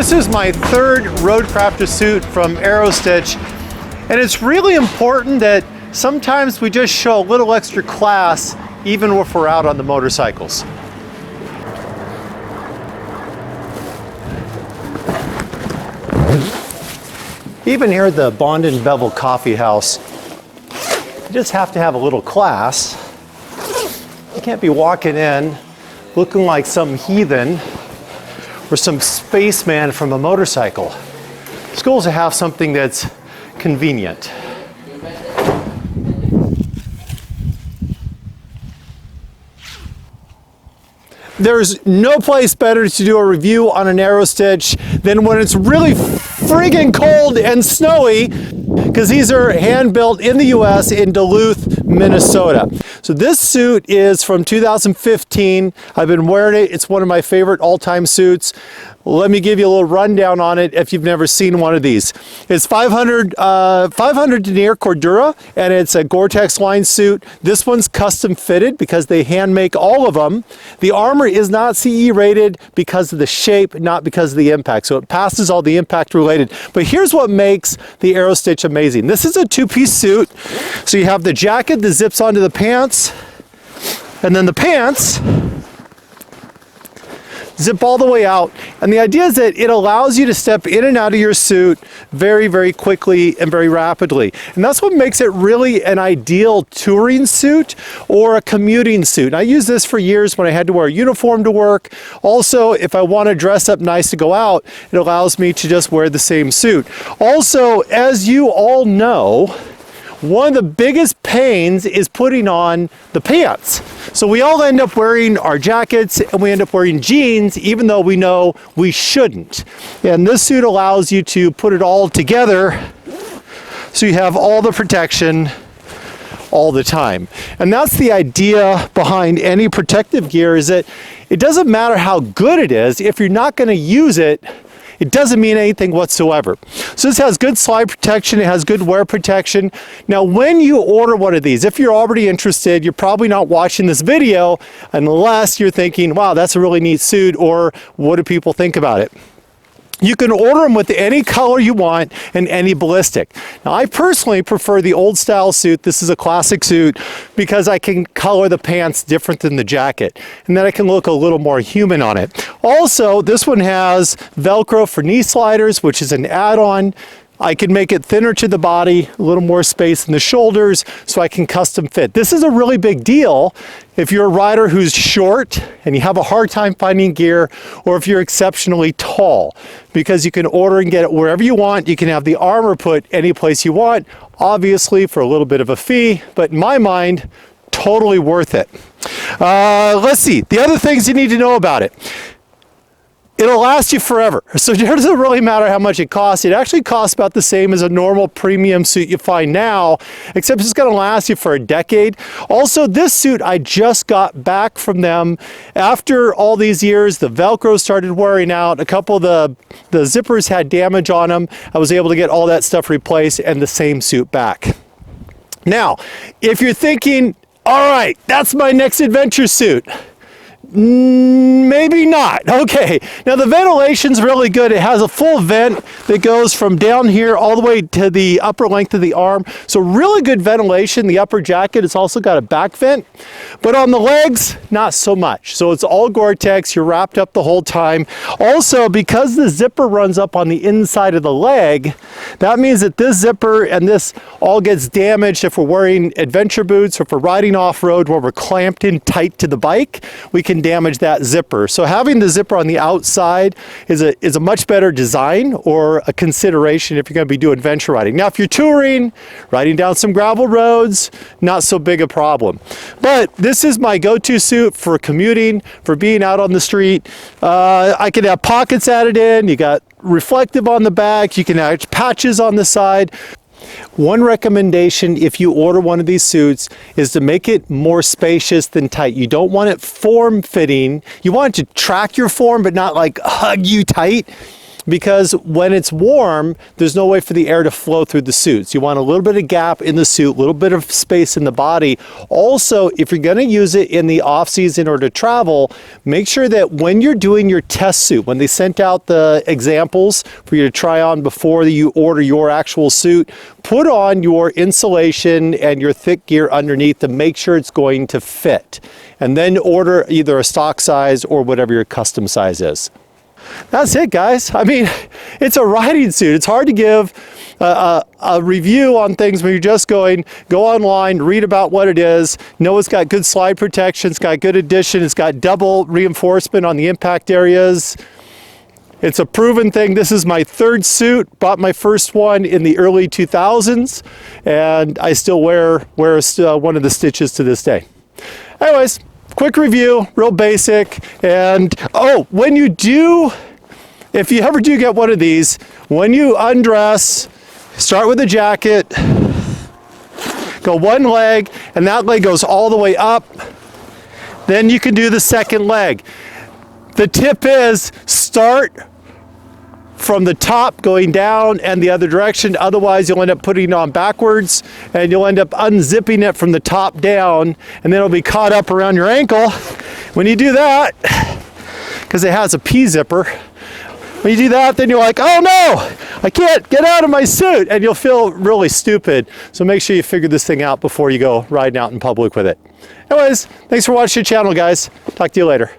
This is my third RoadCrafter suit from Aerostich, and it's really important that sometimes we just show a little extra class even if we're out on the motorcycles. Even here at the Bond and Bevel Coffee House, you just have to have a little class. You can't be walking in looking like some heathen or some spaceman from a motorcycle. It's cool to have something that's convenient. There's no place better to do a review on an Aerostich than when it's really friggin' cold and snowy, because these are hand built in the US in Duluth, Minnesota. So this suit is from 2015. I've been wearing it. It's one of my favorite all-time suits. Let me give you a little rundown on it if you've never seen one of these. It's 500 denier Cordura, and it's a Gore-Tex line suit. This one's custom fitted because they hand make all of them. The armor is not CE rated because of the shape, not because of the impact. So it passes all the impact related. But here's what makes the Aerostich amazing. This is a two-piece suit. So you have the jacket that zips onto the pants, and then the pants zip all the way out. And the idea is that it allows you to step in and out of your suit very, very quickly and very rapidly. And that's what makes it really an ideal touring suit or a commuting suit. And I used this for years when I had to wear a uniform to work. Also, if I want to dress up nice to go out, it allows me to just wear the same suit. Also, as you all know, one of the biggest pains is putting on the pants. So we all end up wearing our jackets and we end up wearing jeans even though we know we shouldn't. And this suit allows you to put it all together so you have all the protection all the time. And that's the idea behind any protective gear, is that it doesn't matter how good it is, if you're not going to use it, it doesn't mean anything whatsoever. So this has good slide protection, it has good wear protection. Now when you order one of these, if you're already interested, you're probably not watching this video unless you're thinking, wow, that's a really neat suit, or what do people think about it? You can order them with any color you want and any ballistic. Now, I personally prefer the old style suit. This is a classic suit because I can color the pants different than the jacket, and then I can look a little more human on it. Also, this one has Velcro for knee sliders, which is an add-on. I can make it thinner to the body, a little more space in the shoulders, so I can custom fit. This is a really big deal if you're a rider who's short and you have a hard time finding gear, or if you're exceptionally tall, because you can order and get it wherever you want. You can have the armor put any place you want, obviously for a little bit of a fee, but in my mind, totally worth it. Let's see, the other things you need to know about it. It'll last you forever. So it doesn't really matter how much it costs. It actually costs about the same as a normal premium suit you find now, except it's gonna last you for a decade. Also, this suit, I just got back from them. After all these years, the Velcro started wearing out. A couple of the zippers had damage on them. I was able to get all that stuff replaced and the same suit back. Now, if you're thinking, all right, that's my next adventure suit. Maybe not. Okay, now the ventilation's really good. It has a full vent that goes from down here all the way to the upper length of the arm. So really good ventilation. The upper jacket, it's also got a back vent, but on the legs, not so much. So it's all Gore-Tex, you're wrapped up the whole time. Also, because the zipper runs up on the inside of the leg, that means that this zipper and this all gets damaged if we're wearing adventure boots or if we're riding off-road where we're clamped in tight to the bike, we can damage that zipper. So having the zipper on the outside is a much better design or a consideration if you're going to be doing adventure riding. Now, if you're touring, riding down some gravel roads, not so big a problem. But this is my go-to suit for commuting, for being out on the street. I can have pockets added in, you got reflective on the back, you can add patches on the side. One recommendation if you order one of these suits is to make it more spacious than tight. You don't want it form-fitting. You want it to track your form but not like hug you tight, because when it's warm, there's no way for the air to flow through the suit. So you want a little bit of gap in the suit, a little bit of space in the body. Also, if you're going to use it in the off season or to travel, make sure that when you're doing your test suit, when they sent out the examples for you to try on before you order your actual suit, put on your insulation and your thick gear underneath to make sure it's going to fit. And then order either a stock size or whatever your custom size is. That's it, guys. I mean, it's a riding suit. It's hard to give a review on things when you're just going, go online, read about what it is, know it's got good slide protection, it's got good addition, it's got double reinforcement on the impact areas. It's a proven thing. This is my third suit. Bought my first one in the early 2000s, and I still wear one of the stitches to this day. Anyways, quick review, real basic. And oh, when you do, if you ever do get one of these, when you undress, start with a jacket, go one leg, and that leg goes all the way up. Then you can do the second leg. The tip is start from the top going down and the other direction. Otherwise, you'll end up putting it on backwards and you'll end up unzipping it from the top down, and then it'll be caught up around your ankle. When you do that, because it has a P zipper, when you do that, then you're like, oh no, I can't get out of my suit, and you'll feel really stupid. So make sure you figure this thing out before you go riding out in public with it. Anyways, thanks for watching the channel, guys. Talk to you later.